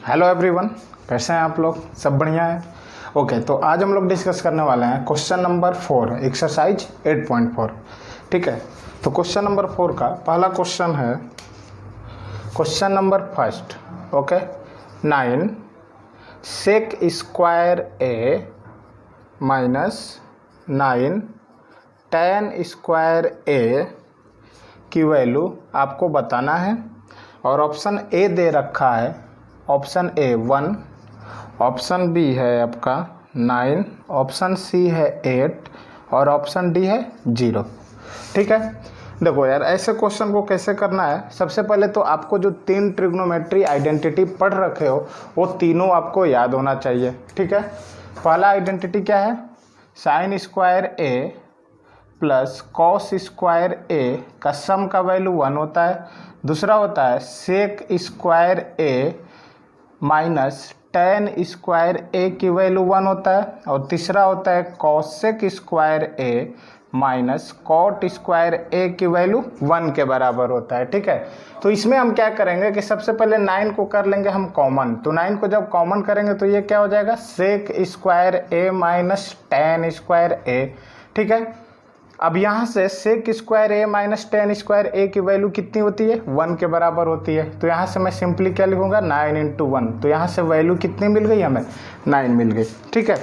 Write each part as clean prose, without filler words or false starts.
Hello everyone, कैसे हैं आप लोग? सब बढ़िया है। ओके, तो आज हम लोग डिस्कस करने वाले हैं क्वेश्चन नंबर 4 एक्सरसाइज 8.4। ठीक है, तो क्वेश्चन नंबर 4 का पहला क्वेश्चन है question number first. Okay, 9 sec square A minus 9 tan square A की वैल्यू आपको बताना है। और ऑप्शन ए दे रखा है, ऑप्शन ए 1, ऑप्शन बी है आपका 9, ऑप्शन सी है 8 और ऑप्शन डी है 0। ठीक है, देखो यार, ऐसे क्वेश्चन को कैसे करना है। सबसे पहले तो आपको जो 3 ट्रिग्नोमेट्री आइडेंटिटी पढ़ रखे हो वो तीनों आपको याद होना चाहिए। ठीक है, पहला आइडेंटिटी क्या है? साइन स्क्वायर ए प्लस कॉस स्क्वायर ए का सम का वैल्यू 1 होता है। दूसरा होता है सेक square A minus tan square A की वैल्यू 1 होता है। और तीसरा होता है cosec square A minus cot square A की वैल्यू 1 के बराबर होता है। ठीक है, तो इसमें हम क्या करेंगे कि सबसे पहले 9 को कर लेंगे हम कॉमन। तो 9 को जब कॉमन करेंगे तो ये क्या हो जाएगा? सेक square A minus tan square ए। ठीक है, अब यहाँ से सेक square A minus tan square A की वैल्यू कितनी होती है? 1 के बराबर होती है। तो यहाँ से मैं सिंपली क्या लिखूंगा? 9 × 1। तो यहाँ से वैल्यू कितनी मिल गई हमें? 9 मिल गई। ठीक है,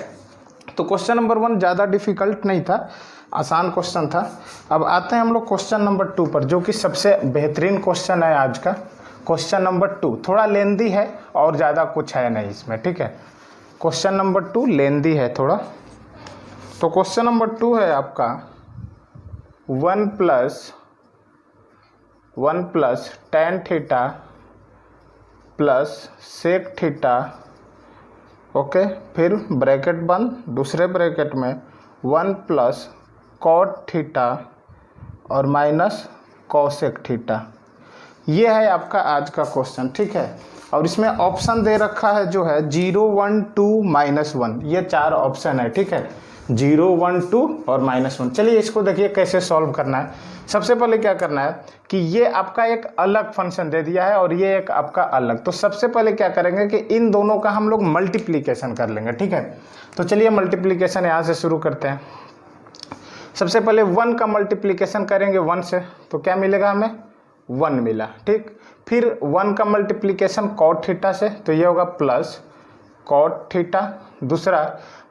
तो क्वेश्चन नंबर 1 ज़्यादा डिफिकल्ट नहीं था, आसान क्वेश्चन था। अब आते हैं हम लोग क्वेश्चन नंबर 2 पर, जो कि सबसे बेहतरीन क्वेश्चन है आज का। क्वेश्चन नंबर 2 थोड़ा लेंदी है और ज़्यादा कुछ है नहीं इसमें। ठीक है, क्वेश्चन नंबर 2 लेंदी है थोड़ा। तो क्वेश्चन नंबर 2 है आपका 1 plus tan theta plus sec theta. Okay, फिर ब्रैकेट बंद, दूसरे ब्रैकेट में 1 प्लस कॉट थीटा और माइनस कॉसेक थीटा। ये है आपका आज का क्वेश्चन। ठीक है, और इसमें ऑप्शन दे रखा है जो है 0, 1, 2, -1। ये 4 ऑप्शन है। ठीक है, 0, 1, 2 और -1। चलिए इसको देखिए कैसे सॉल्व करना है। सबसे पहले क्या करना है कि ये आपका एक अलग फंक्शन दे दिया है और ये एक आपका अलग। तो सबसे पहले क्या करेंगे कि इन दोनों का हम लोग मल्टीप्लिकेशन कर लेंगे। ठीक है, तो चलिए मल्टीप्लिकेशन यहाँ से शुरू करते हैं। सबसे पहले 1 का मल्टीप्लिकेशन करेंगे 1 से, तो क्या मिलेगा हमें? 1 मिला। ठीक, फिर 1 का मल्टीप्लिकेशन कॉट थीटा से, तो ये होगा प्लस कॉट थीटा। दूसरा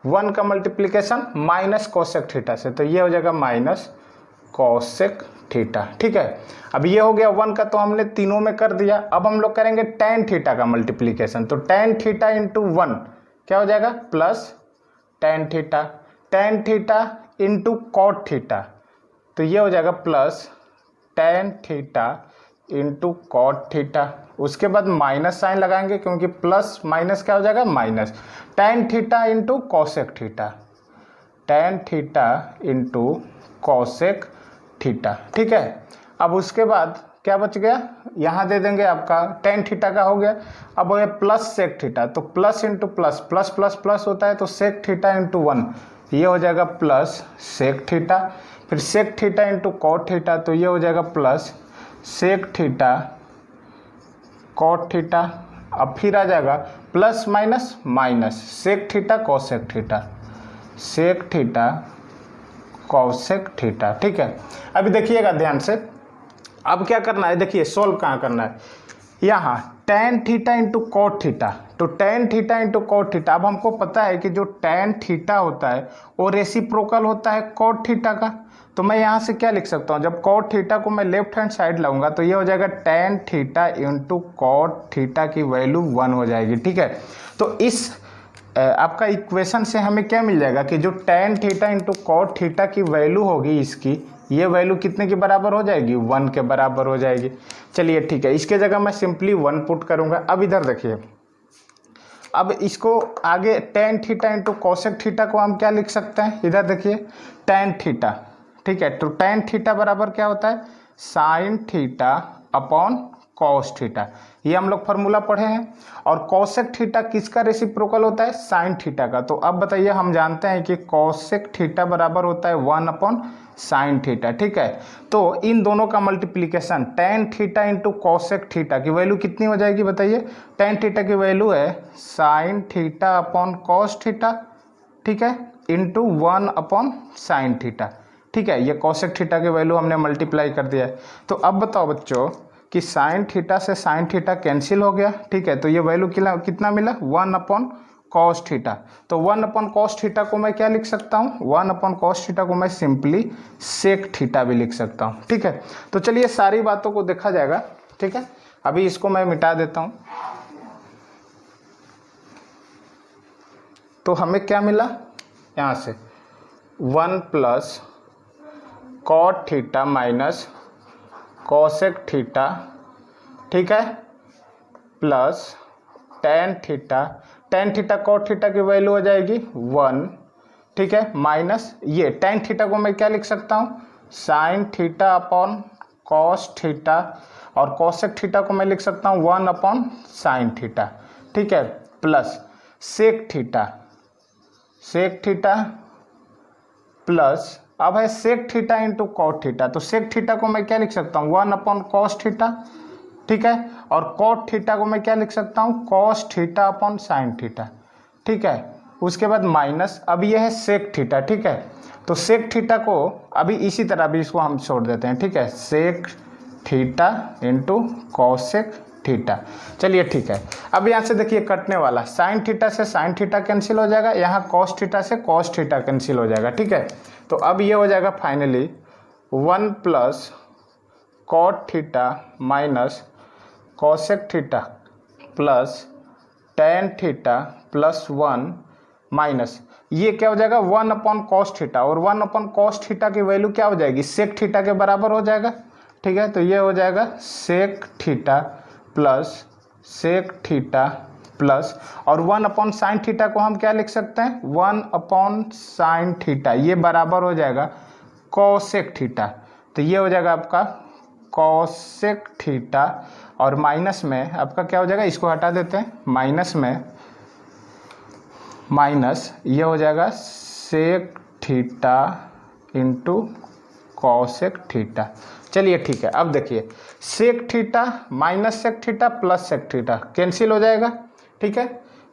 1 का मल्टीप्लिकेशन माइनस कोसेक थीटा से, तो ये हो जाएगा माइनस कोसेक थीटा। ठीक है, अब ये हो गया 1 का, तो हमने तीनों में कर दिया। अब हम लोग करेंगे tan थीटा का मल्टीप्लिकेशन, तो tan थीटा × 1 क्या हो जाएगा? Plus tan theta × cot theta, तो ये हो जाएगा plus tan theta × cot theta. उसके बाद माइनस साइन लगाएंगे क्योंकि प्लस माइनस क्या हो जाएगा? Minus. tan theta × cosec theta, tan theta × cosec theta. ठीक है, अब उसके बाद क्या बच गया? यहाँ दे देंगे आपका tan थीटा का हो गया। अब हो गया प्लस सेक थीटा, तो plus into plus, plus plus plus होता है, तो सेक थीटा × 1 ये हो जाएगा प्लस सेक थीटा। फिर सेक थीटा × कॉट थीटा, तो ये हो जाएगा plus sec theta cot theta. अब फिर आ जाएगा plus minus minus, sec theta cosec theta, sec theta cosec theta. ठीक है, अभी देखिएगा ध्यान से, अब क्या करना है? देखिए सोल्व कहाँ करना है। यहाँ tan थीटा × कॉट थीटा, तो tan थीटा × कॉट थीटा। अब हमको पता है कि जो tan थीटा होता है वो रेसिप्रोकल होता है कॉट थीटा का। तो मैं यहाँ से क्या लिख सकता हूँ? जब कॉट थीटा को मैं लेफ्ट हैंड साइड लाऊंगा तो ये हो जाएगा tan थीटा × कॉट थीटा की वैल्यू 1 हो जाएगी। ठीक है, तो इस आपका इक्वेशन से हमें क्या मिल जाएगा कि जो tan थीटा × कॉट थीटा की वैल्यू होगी, इसकी ये वैल्यू कितने के बराबर हो जाएगी? 1 के बराबर हो जाएगी। चलिए ठीक है, इसके जगह मैं सिंपली 1 पुट करूंगा। अब इधर देखिए, अब इसको आगे tan थीटा × कॉसेक थीटा को हम क्या लिख सकते हैं? इधर देखिए tan थीटा। ठीक है, तो tan थीटा बराबर क्या होता है? Sine theta upon cos theta, ये हम लोग फार्मूला पढ़े हैं। और कॉसेक थीटा किसका रेसिप्रोकल होता है? साइन थीटा का। तो अब बताइए, हम जानते हैं कि कॉसेक थीटा बराबर होता है 1 साइन थीटा, ठीक है। तो इन दोनों का multiplication tan theta into cosec theta की वैल्यू कितनी हो जाएगी बताइए? टेन थीटा की वैल्यू है sine theta upon cos theta, ठीक है, इंटू 1 साइन थीटा, ठीक है। ये कॉसेक थीटा की वैल्यू हमने मल्टीप्लाई कर दिया है। तो अब बताओ बच्चों कि साइन थीटा से साइन थीटा कैंसिल हो गया, ठीक है। तो ये वैल्यू कितना मिला? 1 कॉस थीटा। तो 1 कॉस थीटा को मैं क्या लिख सकता हूँ? 1 कॉस थीटा को मैं सिंपली सेक थीटा भी लिख सकता हूँ, ठीक है। तो चलिए सारी बातों को देखा जाएगा, ठीक है। अभी इसको मैं मिटा देता हूँ। तो हमें क्या मिला यहाँ से? 1 cot theta minus cosec theta, ठीक है, plus tan theta. Tan theta cot theta की वैल्यू हो जाएगी 1, ठीक है, माइनस ये टेन थीटा को मैं क्या लिख सकता हूँ? Sine theta upon cos theta, और कॉसेक थीटा को मैं लिख सकता हूँ 1 साइन थीटा, ठीक है, plus sec theta. Sec theta plus अब है sec theta into cot theta. तो सेक थीटा को मैं क्या लिख सकता हूँ? 1 कॉस थीटा, ठीक है, और कॉट थीटा को मैं क्या लिख सकता हूँ? Cos theta upon sine theta, ठीक है। उसके बाद माइनस, अब ये है सेक थीटा, ठीक है। तो सेक थीटा को अभी इसी तरह भी इसको हम छोड़ देते हैं, ठीक है, sec theta into cosec theta. चलिए ठीक है। अब यहाँ से देखिए कटने वाला, साइन थीटा से साइन थीटा कैंसिल हो जाएगा, यहाँ कॉस थीटा से कॉस थीटा कैंसिल हो जाएगा, ठीक है। तो अब ये हो जाएगा finally 1 cot theta minus cosec theta plus tan theta plus 1 minus ये क्या हो जाएगा? 1 कॉस थीटा, और 1 कॉस थीटा की वैल्यू क्या हो जाएगी? सेक थीटा के बराबर हो जाएगा, ठीक है। तो ये हो जाएगा sec theta plus sec theta plus, और 1 साइन थीटा को हम क्या लिख सकते हैं? 1 साइन थीटा, ये बराबर हो जाएगा कॉसेक थीटा। तो ये हो जाएगा आपका कॉसेक थीटा, और माइनस में आपका क्या हो जाएगा? इसको हटा देते हैं, माइनस में माइनस ये हो जाएगा sec theta into cosec theta. चलिए ठीक है। अब देखिए sec theta minus sec theta plus sec theta cancel हो जाएगा, ठीक है।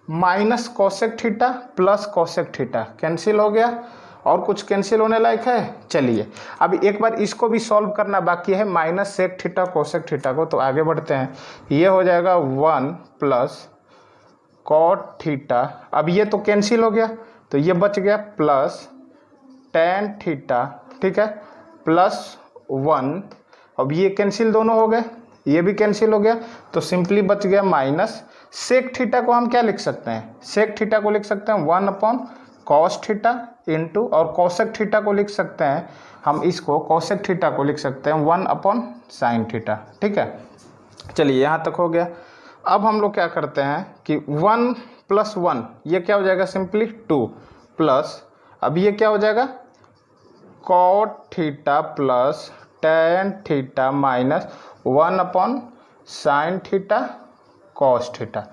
Minus cosec theta plus cosec theta cancel हो गया, और कुछ कैंसिल होने लायक है? चलिए अब एक बार इसको भी सॉल्व करना बाकी है, minus sec theta cosec theta को। तो आगे बढ़ते हैं, ये हो जाएगा 1 कॉट थीटा, अब ये तो कैंसिल हो गया, तो ये बच गया प्लस टेन थीटा, ठीक है, प्लस 1। अब ये कैंसिल दोनों हो गए, ये भी कैंसिल हो गया, तो सिंपली बच गया माइनस सेक थीटा को हम क्या लिख सकते हैं? सेक थीटा को लिख सकते हैं 1 कॉस थीटा इंटू, और कॉसेक थीटा को लिख सकते हैं हम, इसको कॉसेक थीटा को लिख सकते हैं 1 साइन थीटा, ठीक है। चलिए यहाँ तक हो गया। अब हम लोग क्या करते हैं कि 1 + 1 ये क्या हो जाएगा? सिंपली 2 प्लस, अब ये क्या हो जाएगा? Cot theta plus tan theta minus 1 sine theta cos theta.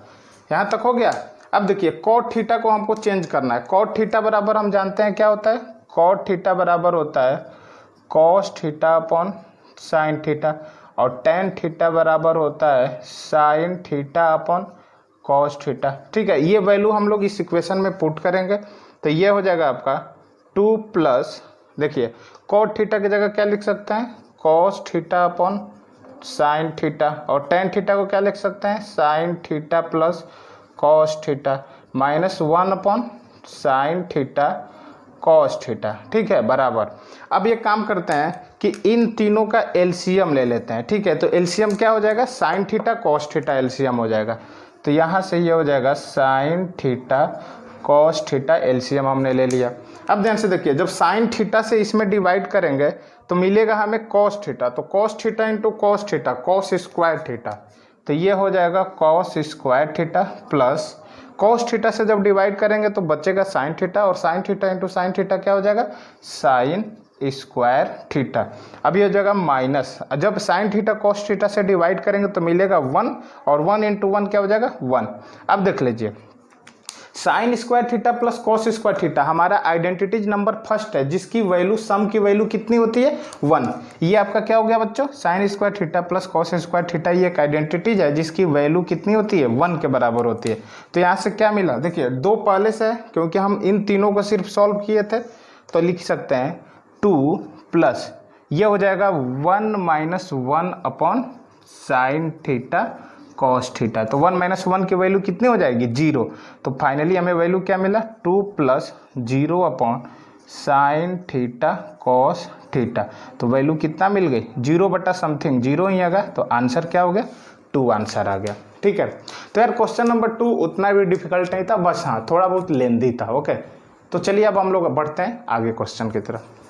यहाँ तक हो गया। अब देखिए कॉट थीटा को हमको चेंज करना है। कॉट थीटा बराबर हम जानते हैं क्या होता है? कॉट थीटा बराबर होता है cos theta upon sine theta, और टेन थीटा बराबर होता है sine theta upon cos theta, ठीक है। ये वैल्यू हम लोग इस इक्वेशन में पुट करेंगे, तो ये हो जाएगा आपका 2 प्लस, देखिए कॉट थीटा की जगह क्या लिख सकते हैं? Cos theta upon sine theta, और टेन थीटा को क्या लिख सकते हैं? Sine theta plus cos theta minus 1 sine theta cos theta, ठीक है, बराबर। अब ये काम करते हैं कि इन तीनों का एलसीएम ले लेते हैं, ठीक है। तो एलसीएम क्या हो जाएगा? Sign theta cos theta LCM हो जाएगा। तो यहाँ से ये हो जाएगा sign theta cos theta, LCM हमने ले लिया। अब ध्यान से देखिए, जब साइन थीटा से इसमें डिवाइड करेंगे तो मिलेगा हमें कॉस थीटा, तो cos theta into cos theta, cos square theta, तो ये हो जाएगा cos square theta plus cos theta से जब डिवाइड करेंगे तो बचेगा साइन थीटा, और sine theta into sine theta क्या हो जाएगा? Sine square theta. अब ये हो जाएगा माइनस, जब साइन थीटा कॉस थीटा से डिवाइड करेंगे तो मिलेगा 1 और 1 इंटू 1 क्या हो जाएगा 1। अब देख लीजिए sine square theta plus cos square theta हमारा आइडेंटिटीज नंबर फर्स्ट है जिसकी वैल्यू सम की वैल्यू कितनी होती है 1। ये आपका क्या हो गया बच्चों sine square theta plus cos square theta, ये एक आइडेंटिटीज है जिसकी वैल्यू कितनी होती है 1 के बराबर होती है। तो यहाँ से क्या मिला देखिए 2 पहले से है क्योंकि हम इन तीनों को सिर्फ सॉल्व किए थे, तो लिख सकते हैं 2 प्लस ये हो जाएगा 1 minus 1 upon sine theta cos theta. तो 1 माइनस 1 की वैल्यू कितनी हो जाएगी 0। तो फाइनली हमें वैल्यू क्या मिला 2 plus 0 upon sine theta cos theta. तो वैल्यू कितना मिल गई 0 बटा समथिंग 0 ही आएगा, तो आंसर क्या हो गया 2 आंसर आ गया। ठीक है, तो यार क्वेश्चन नंबर 2 उतना भी डिफिकल्ट नहीं था, बस हाँ थोड़ा बहुत लेंदी था। ओके, तो चलिए अब हम लोग बढ़ते हैं आगे क्वेश्चन की तरफ।